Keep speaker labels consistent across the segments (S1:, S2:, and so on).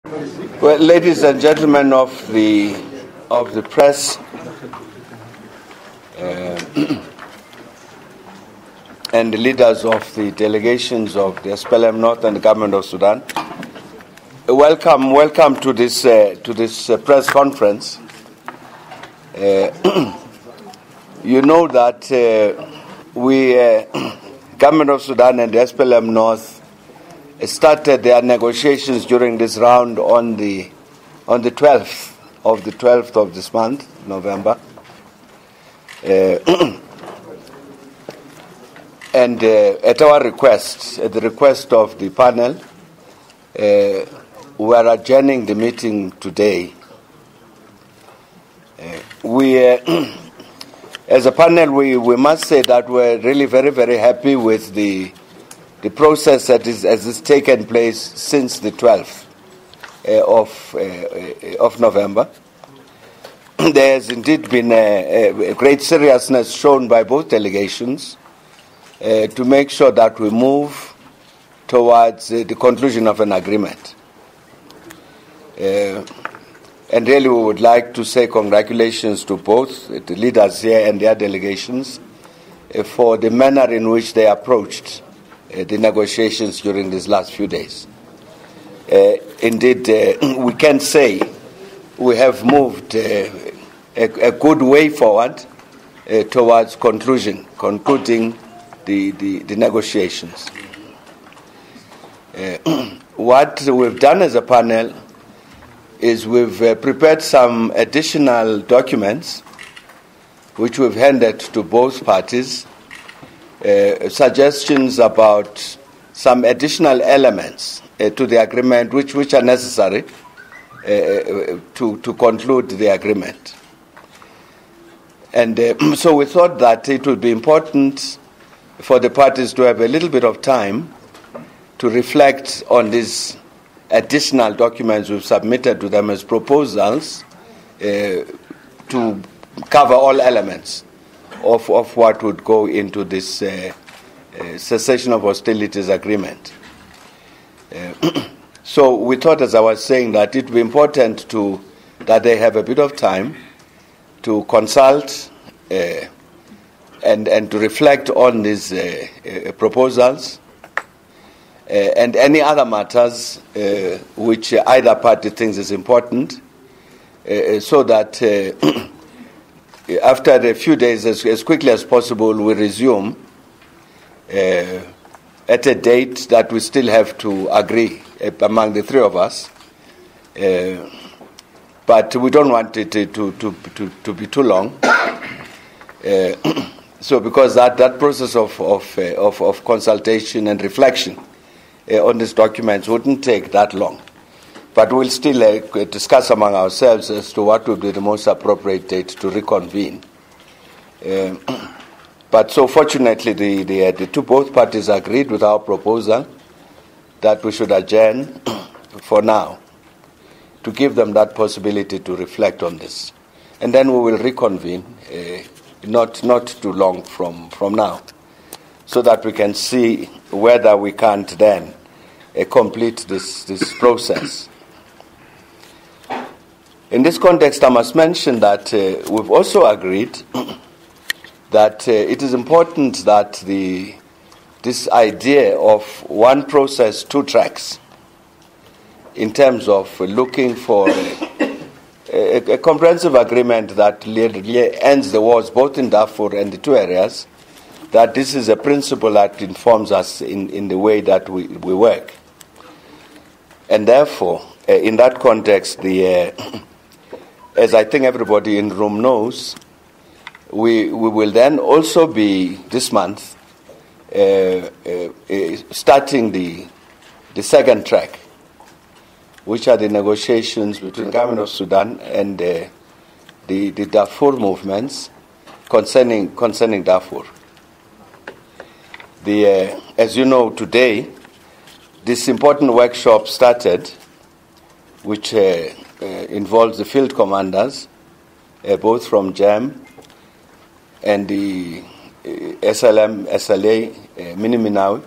S1: Well, ladies and gentlemen of the press, and the leaders of the delegations of the SPLM North and the Government of Sudan, welcome to this press conference. You know that we, Government of Sudan and the SPLM North, started their negotiations during this round on the 12th of this month, November, and at our request, at the request of the panel, we are adjourning the meeting today. As a panel, we must say that we're really very, very happy with the process that has taken place since the 12th of November. There has indeed been a great seriousness shown by both delegations to make sure that we move towards the conclusion of an agreement. And really we would like to say congratulations to both the leaders here and their delegations for the manner in which they approached the negotiations during these last few days. Indeed, we can say we have moved a good way forward towards concluding the negotiations. What we've done as a panel is we've prepared some additional documents which we've handed to both parties, suggestions about some additional elements to the agreement which are necessary to conclude the agreement. And so we thought that it would be important for the parties to have a little bit of time to reflect on these additional documents we've submitted to them as proposals to cover all elements of what would go into this cessation of hostilities agreement. So we thought, as I was saying, that it would be important that they have a bit of time to consult and to reflect on these proposals and any other matters which either party thinks is important, so that after a few days, as quickly as possible, we resume at a date that we still have to agree among the three of us. But we don't want it to be too long. So because that process of consultation and reflection on these documents wouldn't take that long. But we'll still discuss among ourselves as to what would be the most appropriate date to reconvene. But so fortunately, both parties agreed with our proposal that we should adjourn for now to give them that possibility to reflect on this. And then we will reconvene not too long from now, so that we can see whether we can't then complete this process. In this context, I must mention that we've also agreed that it is important that this idea of one process, two tracks, in terms of looking for a comprehensive agreement that ends the wars both in Darfur and the two areas, that this is a principle that informs us in the way that we work. And therefore, in that context, as I think everybody in the room knows, we will then also be, this month, starting the second track, which are the negotiations between the government of Sudan and the Darfur movements concerning Darfur. As you know, today, this important workshop started, which involves the field commanders, both from JAM and the SLM, SLA, Miniminawi.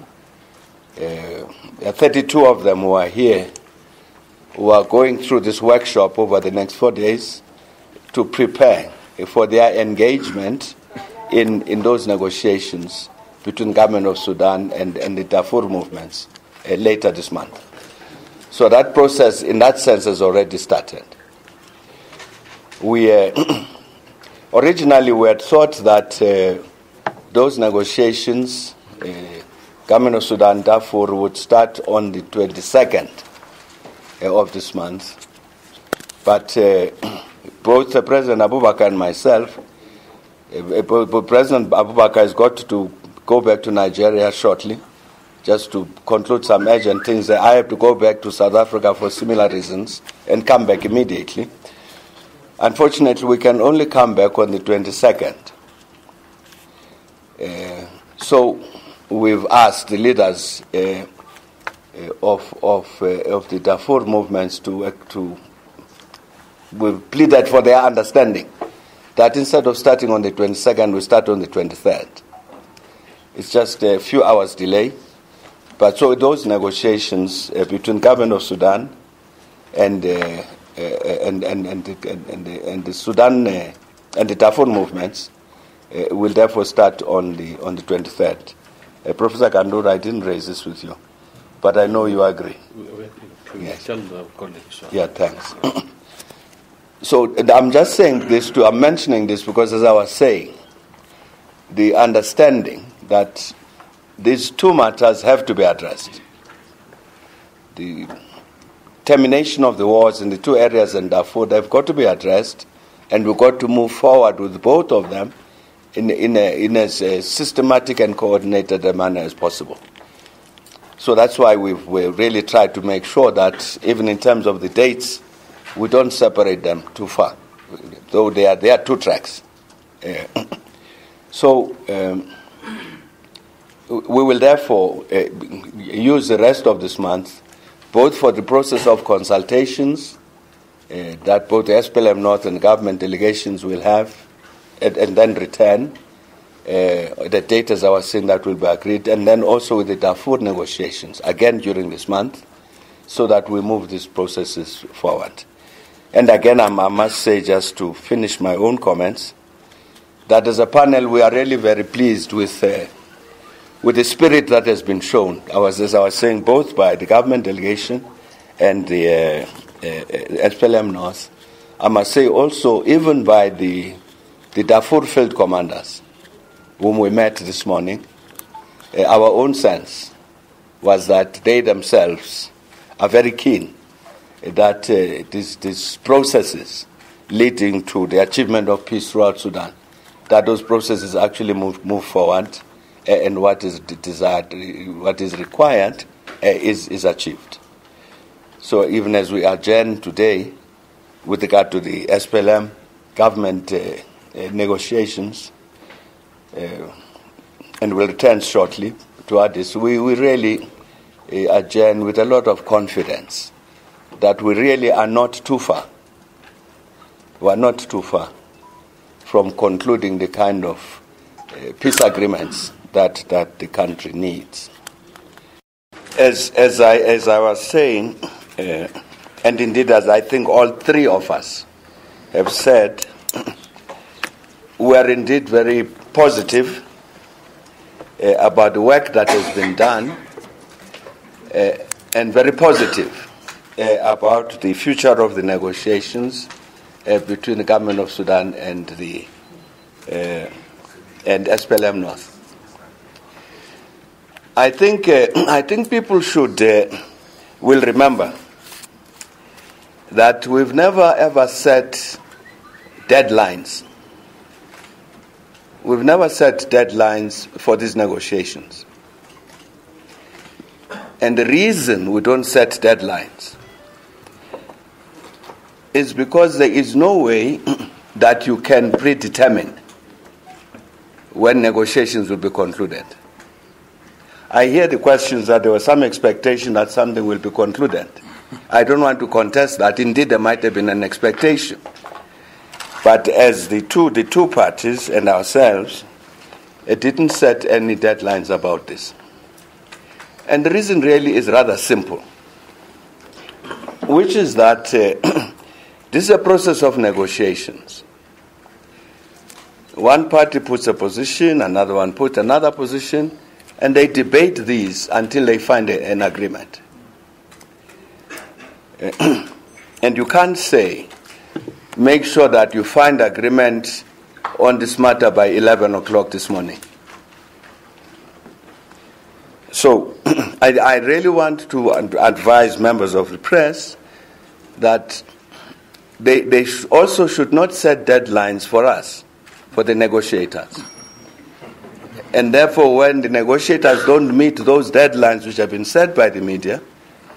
S1: 32 of them who are here who are going through this workshop over the next 4 days to prepare for their engagement in those negotiations between government of Sudan and the Darfur movements later this month. So that process, in that sense, has already started. We originally we had thought that those negotiations, government of Sudan, Darfur, would start on the 22nd of this month. But both President Abubakar and myself, President Abubakar has got to go back to Nigeria shortly, just to conclude some urgent things. I have to go back to South Africa for similar reasons and come back immediately. Unfortunately, we can only come back on the 22nd. So we've asked the leaders of the Darfur movements we've pleaded for their understanding that instead of starting on the 22nd, we start on the 23rd. It's just a few hours delay. But so those negotiations between government of Sudan and the Sudan and the Darfur movements will therefore start on the 23rd. Professor Kandura, I didn't raise this with you, but I know you agree. Yes. Yeah, thanks. So I'm just saying this I'm mentioning this because, as I was saying, the understanding that these two matters have to be addressed. The termination of the wars in the two areas in Darfur, they've got to be addressed, and we've got to move forward with both of them in as systematic and coordinated a manner as possible. So that's why we really tried to make sure that even in terms of the dates, we don't separate them too far, though they are two tracks. So we will therefore use the rest of this month both for the process of consultations that both the SPLM North and government delegations will have, and then return the date, as I was saying, that will be agreed, and then also with the Darfur negotiations, again during this month, so that we move these processes forward. And again, I must say, just to finish my own comments, that as a panel, we are really very pleased with the spirit that has been shown, as I was saying, both by the government delegation and the SPLM North. I must say also even by the Darfur field commanders, whom we met this morning. Our own sense was that they themselves are very keen that these processes leading to the achievement of peace throughout Sudan, that those processes actually move forward, and what is desired, what is required, is achieved. So even as we adjourn today with regard to the SPLM government negotiations, and will return shortly to Addis, we really adjourn with a lot of confidence that we really are not too far. We are not too far from concluding the kind of peace agreements that the country needs. As I was saying, and indeed as I think all three of us have said, we are indeed very positive about the work that has been done, and very positive about the future of the negotiations between the government of Sudan and SPLM North. I think people will remember that we've never ever set deadlines. We've never set deadlines for these negotiations. And the reason we don't set deadlines is because there is no way that you can predetermine when negotiations will be concluded. I hear the questions that there was some expectation that something will be concluded. I don't want to contest that. Indeed, there might have been an expectation. But as the two parties and ourselves, it didn't set any deadlines about this. And the reason really is rather simple. which is that this is a process of negotiations. One party puts a position, another one puts another position, and they debate these until they find an agreement. And you can't say, make sure that you find agreement on this matter by 11 o'clock this morning. So I really want to advise members of the press that they also should not set deadlines for us, for the negotiators. And therefore, when the negotiators don't meet those deadlines which have been set by the media,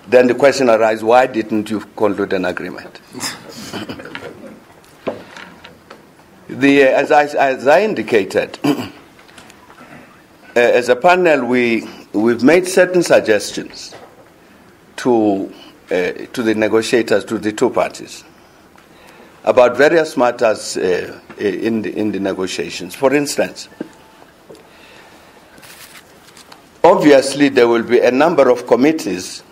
S1: then the question arises, why didn't you conclude an agreement? As I indicated, as a panel, we've made certain suggestions to the negotiators, to the two parties, about various matters in the negotiations. For instance, obviously there will be a number of committees.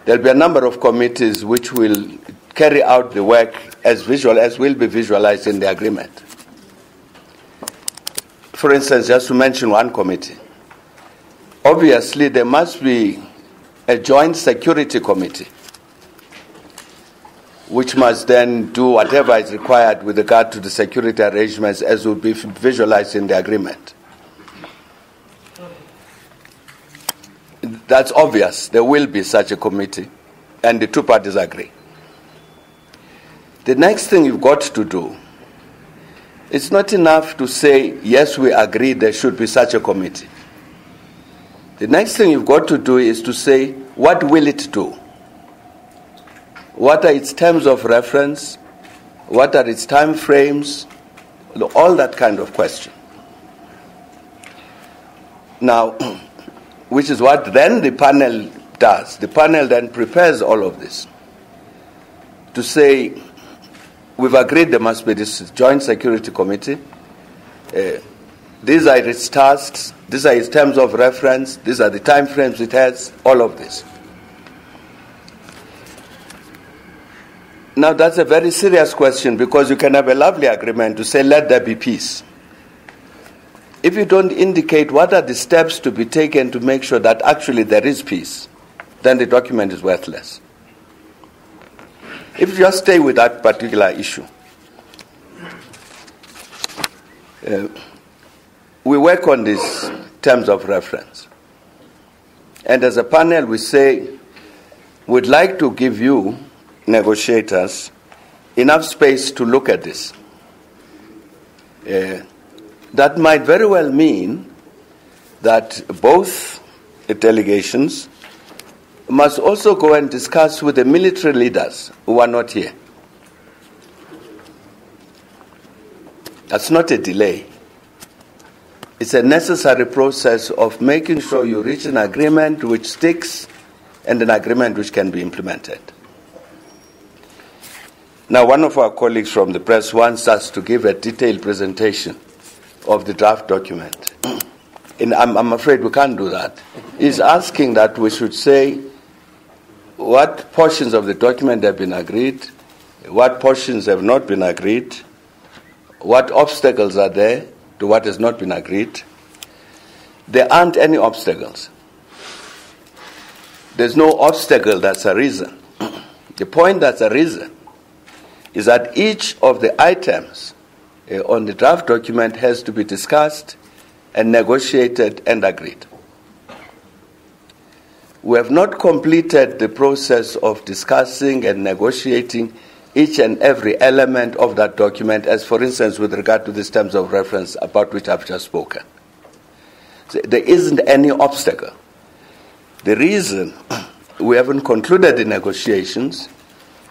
S1: There will be a number of committees which will carry out the work as will be visualized in the agreement. For instance, just to mention one committee, obviously there must be a joint security committee which must then do whatever is required with regard to the security arrangements as will be visualized in the agreement. That's obvious. There will be such a committee, and the two parties agree. The next thing you've got to do, it's not enough to say, yes, we agree there should be such a committee. The next thing you've got to do is to say, what will it do? What are its terms of reference? What are its time frames? All that kind of question. Now, which is what then the panel does. The panel then prepares all of this to say, we've agreed there must be this joint security committee. These are its tasks. These are its terms of reference. These are the time frames it has. All of this. Now that's a very serious question, because you can have a lovely agreement to say, let there be peace. If you don't indicate what are the steps to be taken to make sure that actually there is peace, then the document is worthless. If you just stay with that particular issue, we work on these terms of reference. And as a panel, we say, we'd like to give you, negotiators, enough space to look at this. That might very well mean that both delegations must also go and discuss with the military leaders who are not here. That's not a delay. It's a necessary process of making sure you reach an agreement which sticks and an agreement which can be implemented. Now, one of our colleagues from the press wants us to give a detailed presentation of the draft document. And I'm afraid we can't do that. He's asking that we should say what portions of the document have been agreed, what portions have not been agreed, what obstacles are there to what has not been agreed. There aren't any obstacles. There's no obstacle that's a reason. The point that's a reason is that each of the items on the draft document has to be discussed and negotiated and agreed. We have not completed the process of discussing and negotiating each and every element of that document, as for instance with regard to these terms of reference about which I've just spoken. So there isn't any obstacle. The reason we haven't concluded the negotiations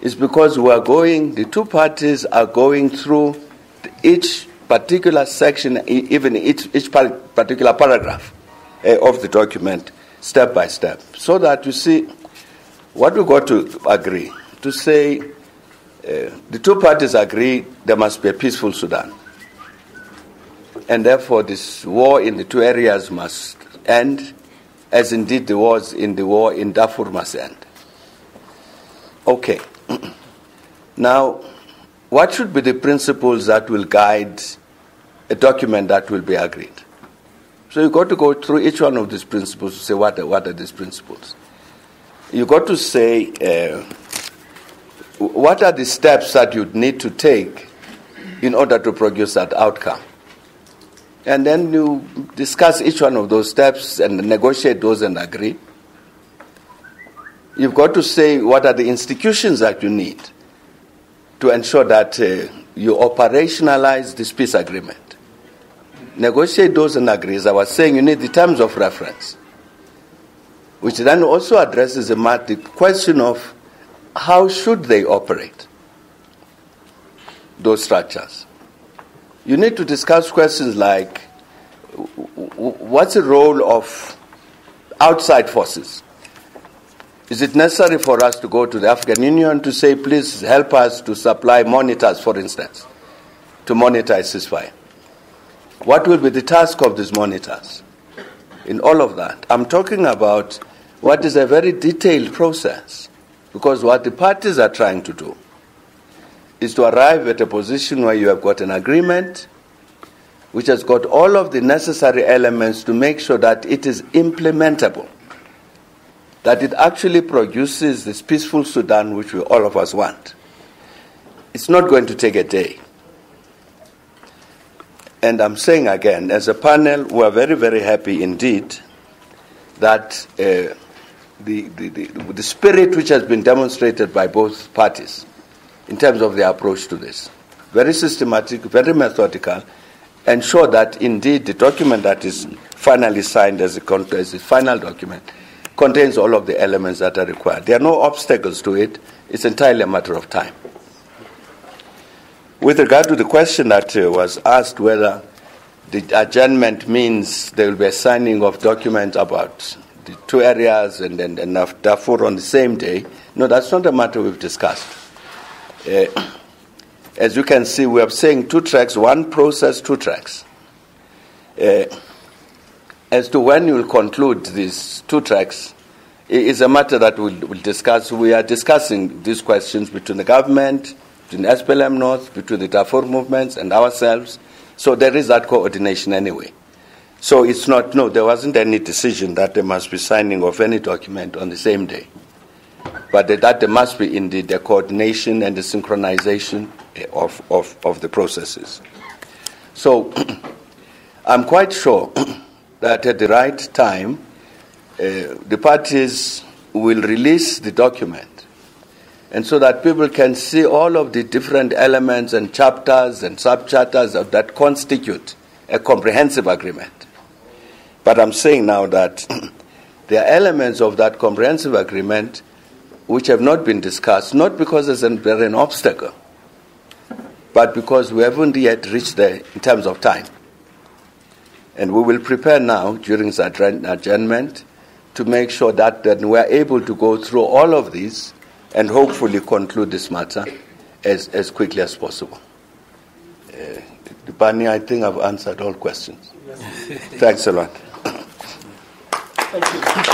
S1: is because the two parties are going through each particular section, even each particular paragraph of the document, step by step. So that you see, what we've got to agree, to say the two parties agree there must be a peaceful Sudan. And therefore this war in the two areas must end, as indeed the war in Darfur must end. Okay. Now, what should be the principles that will guide a document that will be agreed? So you've got to go through each one of these principles to say what are these principles. You've got to say what are the steps that you need to take in order to produce that outcome. And then you discuss each one of those steps and negotiate those and agree. You've got to say what are the institutions that you need to ensure that you operationalize this peace agreement. Negotiate those and agree. As I was saying, you need the terms of reference, which then also addresses the question of how should they operate, those structures. You need to discuss questions like, what's the role of outside forces? Is it necessary for us to go to the African Union to say, please help us to supply monitors, for instance, to monitor a ceasefire? What will be the task of these monitors? In all of that, I'm talking about what is a very detailed process, because what the parties are trying to do is to arrive at a position where you have got an agreement which has got all of the necessary elements to make sure that it is implementable, that it actually produces this peaceful Sudan which we all of us want. It's not going to take a day. And I'm saying again, as a panel, we are very, very happy indeed that the spirit which has been demonstrated by both parties in terms of their approach to this, very systematic, very methodical, ensure that indeed the document that is finally signed as a final document contains all of the elements that are required. There are no obstacles to it. It's entirely a matter of time. With regard to the question that was asked whether the adjournment means there will be a signing of documents about the two areas and then enough Darfur on the same day, no, that's not a matter we've discussed. As you can see, we are saying 2 tracks, 1 process, 2 tracks. As to when you will conclude these 2 tracks, it is a matter that we'll discuss. We are discussing these questions between the government, between SPLM North, between the Darfur movements and ourselves. So there is that coordination anyway. So it's not, no, there wasn't any decision that there must be signing of any document on the same day. But that there must be indeed the coordination and the synchronization of the processes. So I'm quite sure that at the right time, the parties will release the document, and so that people can see all of the different elements and chapters and sub-chapters that constitute a comprehensive agreement. But I'm saying now that there are elements of that comprehensive agreement which have not been discussed, not because there's an obstacle, but because we haven't yet reached there in terms of time. And we will prepare now, during the adjournment, to make sure that we are able to go through all of these and hopefully conclude this matter as quickly as possible. Dipani, I think I've answered all questions. Yes. Thanks a lot.
S2: Thank you.